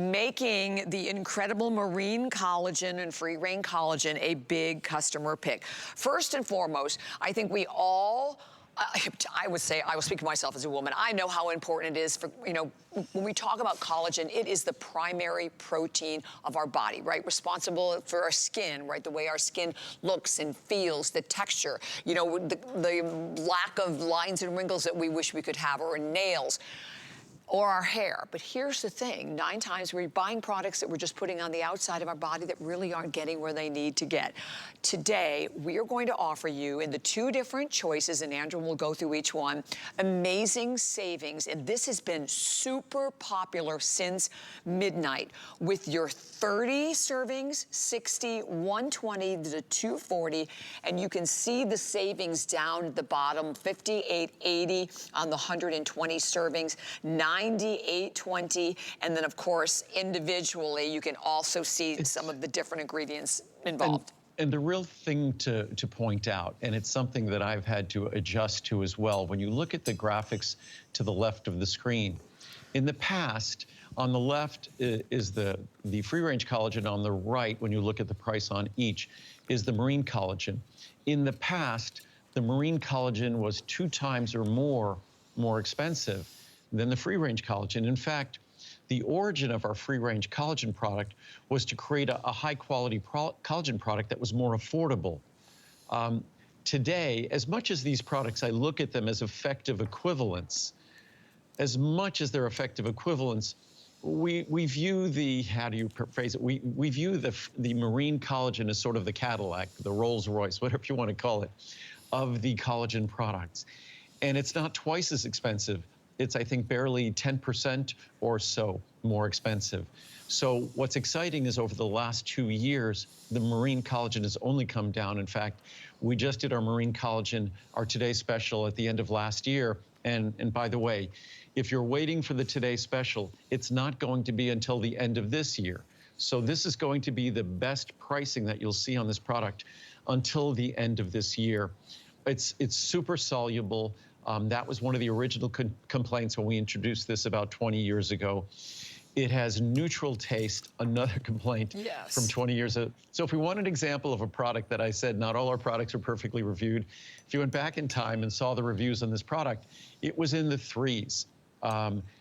Making the incredible marine collagen and free-range collagen a big customer pick. First and foremost, I think we all, I would say, I will speak for myself as a woman, I know how important it is for, you know, when we talk about collagen, it is the primary protein of our body, right? Responsible for our skin, right? The way our skin looks and feels, the texture, you know, the lack of lines and wrinkles that we wish we could have, or nails, or our hair. But here's the thing, 9 times we're buying products that we're just putting on the outside of our body that really aren't getting where they need to get. Today, we are going to offer you, in the 2 different choices, and Andrew will go through each one, amazing savings. And this has been super popular since midnight with your 30 servings, 60, 120 to 240, and you can see the savings down at the bottom, 58.80 on the 120 servings, 98.20, and then of course individually you can also see some of the different ingredients involved. And the real thing to point out, and it's something that I've had to adjust to as well, when you look at the graphics to the left of the screen, in the past, on the left is the free-range collagen, on the right, when you look at the price on each, is the marine collagen. In the past, the marine collagen was 2 times or more expensive than the free-range collagen. In fact, the origin of our free-range collagen product was to create a high-quality collagen product that was more affordable. Today, as much as these products, I look at them as effective equivalents, as much as they're effective equivalents, we view the, how do you phrase it? We view the marine collagen as sort of the Cadillac, the Rolls Royce, whatever you want to call it, of the collagen products. And it's not twice as expensive. It's, I think, barely 10% or so more expensive. So what's exciting is over the last 2 years, the marine collagen has only come down. In fact, we just did our marine collagen, our Today Special, at the end of last year. And by the way, if you're waiting for the Today Special, it's not going to be until the end of this year. So this is going to be the best pricing that you'll see on this product until the end of this year. It's super soluble. That was one of the original complaints when we introduced this about 20 years ago. It has neutral taste, another complaint from 20 years ago. So if we want an example of a product that I said not all our products are perfectly reviewed, if you went back in time and saw the reviews on this product, it was in the 3s.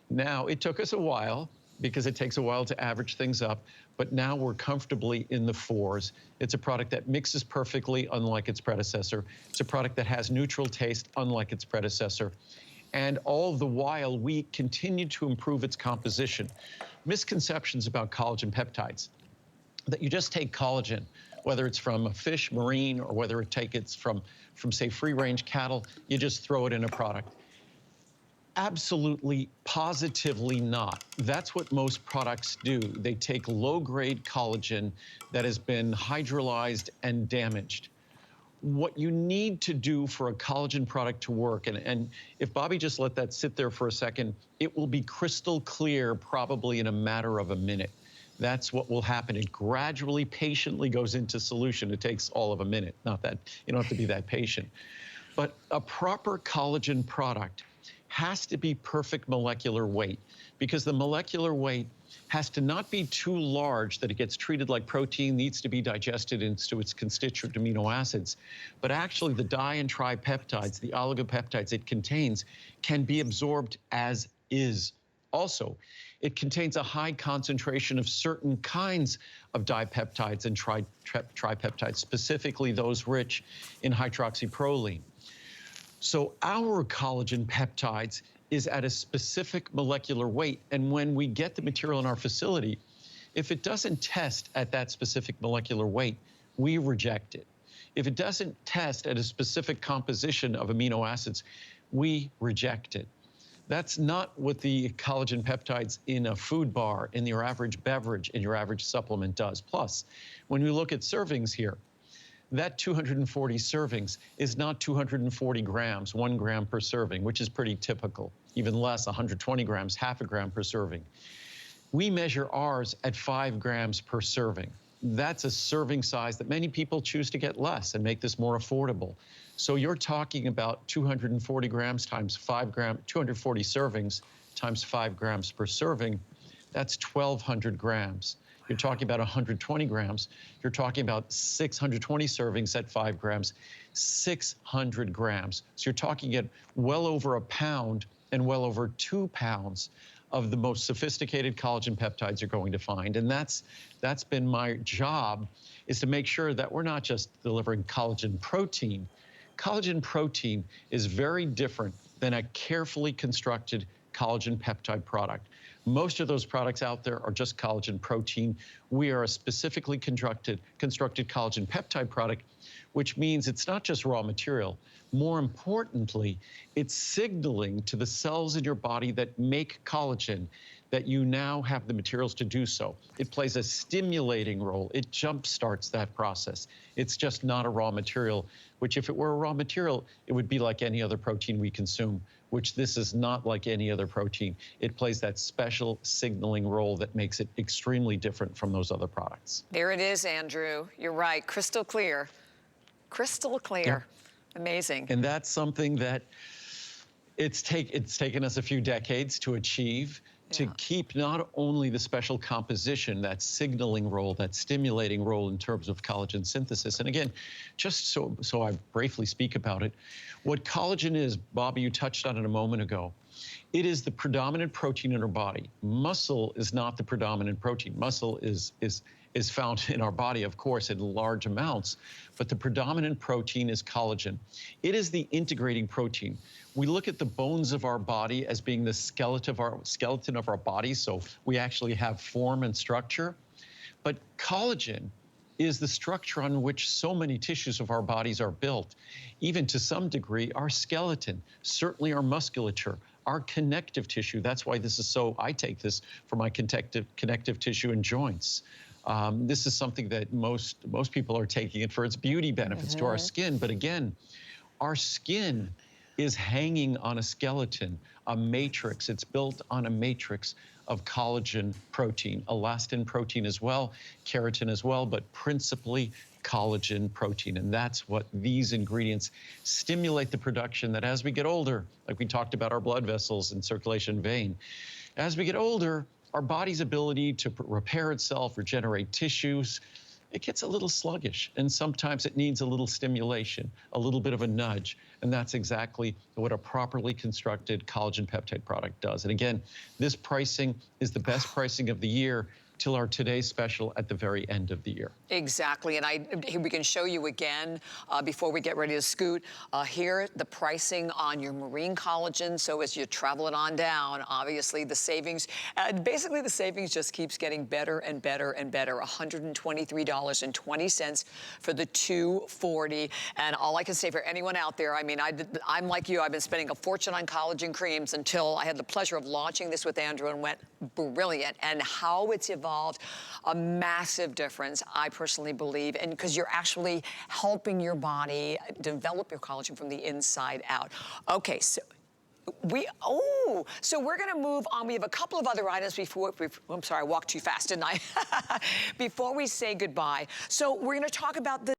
Now, it took us a while because it takes a while to average things up, but now we're comfortably in the 4s. It's a product that mixes perfectly, unlike its predecessor. It's a product that has neutral taste, unlike its predecessor. And all the while, we continue to improve its composition. Misconceptions about collagen peptides, that you just take collagen, whether it's from a fish, marine, or whether it's from say, free-range cattle, you just throw it in a product. Absolutely, positively not. That's what most products do. They take low-grade collagen that has been hydrolyzed and damaged. What you need to do for a collagen product to work, and if Bobby just let that sit there for a second, it will be crystal clear probably in a matter of a minute. That's what will happen. It gradually, patiently goes into solution. It takes all of a minute. Not that, you don't have to be that patient. But a proper collagen product has to be perfect molecular weight, because the molecular weight has to not be too large that it gets treated like protein, needs to be digested into its constituent amino acids. But actually the di and tripeptides, the oligopeptides it contains, can be absorbed as is. Also, it contains a high concentration of certain kinds of dipeptides and tripeptides, specifically those rich in hydroxyproline. So our collagen peptides is at a specific molecular weight, and when we get the material in our facility, if it doesn't test at that specific molecular weight, we reject it. If it doesn't test at a specific composition of amino acids, we reject it. That's not what the collagen peptides in a food bar, in your average beverage, in your average supplement does. Plus, when you look at servings here, that 240 servings is not 240 grams, 1 gram per serving, which is pretty typical. Even less, 120 grams, half a gram per serving. We measure ours at 5 grams per serving. That's a serving size that many people choose to get less and make this more affordable. So you're talking about 240 grams times 5 grams, 240 servings times 5 grams per serving. that's 1,200 grams. You're talking about 120 grams. You're talking about 620 servings at 5 grams, 600 grams. So you're talking at well over a pound and well over 2 pounds of the most sophisticated collagen peptides you're going to find. And that's been my job, is to make sure that we're not just delivering collagen protein. Collagen protein is very different than a carefully constructed collagen peptide product. Most of those products out there are just collagen protein. We are a specifically constructed collagen peptide product, which means it's not just raw material. More importantly, it's signaling to the cells in your body that make collagen that you now have the materials to do so. It plays a stimulating role. It jumpstarts that process. It's just not a raw material, which if it were a raw material, it would be like any other protein we consume, which this is not like any other protein. It plays that special signaling role that makes it extremely different from those other products. There it is, Andrew. You're right, crystal clear. Crystal clear. Yeah. Amazing. And that's something that it's taken us a few decades to achieve. To keep not only the special composition, that signaling role, that stimulating role in terms of collagen synthesis. And again, just so I briefly speak about it, what collagen is, Bobby, you touched on it a moment ago. It is the predominant protein in our body. Muscle is not the predominant protein. Muscle is found in our body, of course, in large amounts, but the predominant protein is collagen. It is the integrating protein. We look at the bones of our body as being the skeleton of our body, so we actually have form and structure. But collagen is the structure on which so many tissues of our bodies are built. Even to some degree, our skeleton, certainly our musculature, our connective tissue. That's why this is so, I take this for my connective tissue and joints. This is something that most people are taking it for its beauty benefits to our skin. But again, our skin is hanging on a skeleton, a matrix. It's built on a matrix of collagen protein, elastin protein as well, keratin as well, but principally collagen protein. And that's what these ingredients stimulate the production that as we get older, like we talked about our blood vessels and circulation vein, as we get older, our body's ability to repair itself, regenerate tissues, it gets a little sluggish, and sometimes it needs a little stimulation, a little bit of a nudge, and that's exactly what a properly constructed collagen peptide product does. And again, this pricing is the best pricing of the year till our today's special at the very end of the year. Exactly, and we can show you again before we get ready to scoot. Here, the pricing on your marine collagen. So as you travel it on down, obviously the savings, basically the savings just keeps getting better and better and better. $123.20 for the 240. And all I can say for anyone out there, I mean, I'm like you, I've been spending a fortune on collagen creams until I had the pleasure of launching this with Andrew and went brilliant. And how it's evolved, a massive difference, I personally believe, and because you're actually helping your body develop your collagen from the inside out. Okay, so so we're gonna move on. We have a couple of other items before, I'm sorry, I walked too fast, didn't I? Before we say goodbye. So we're gonna talk about the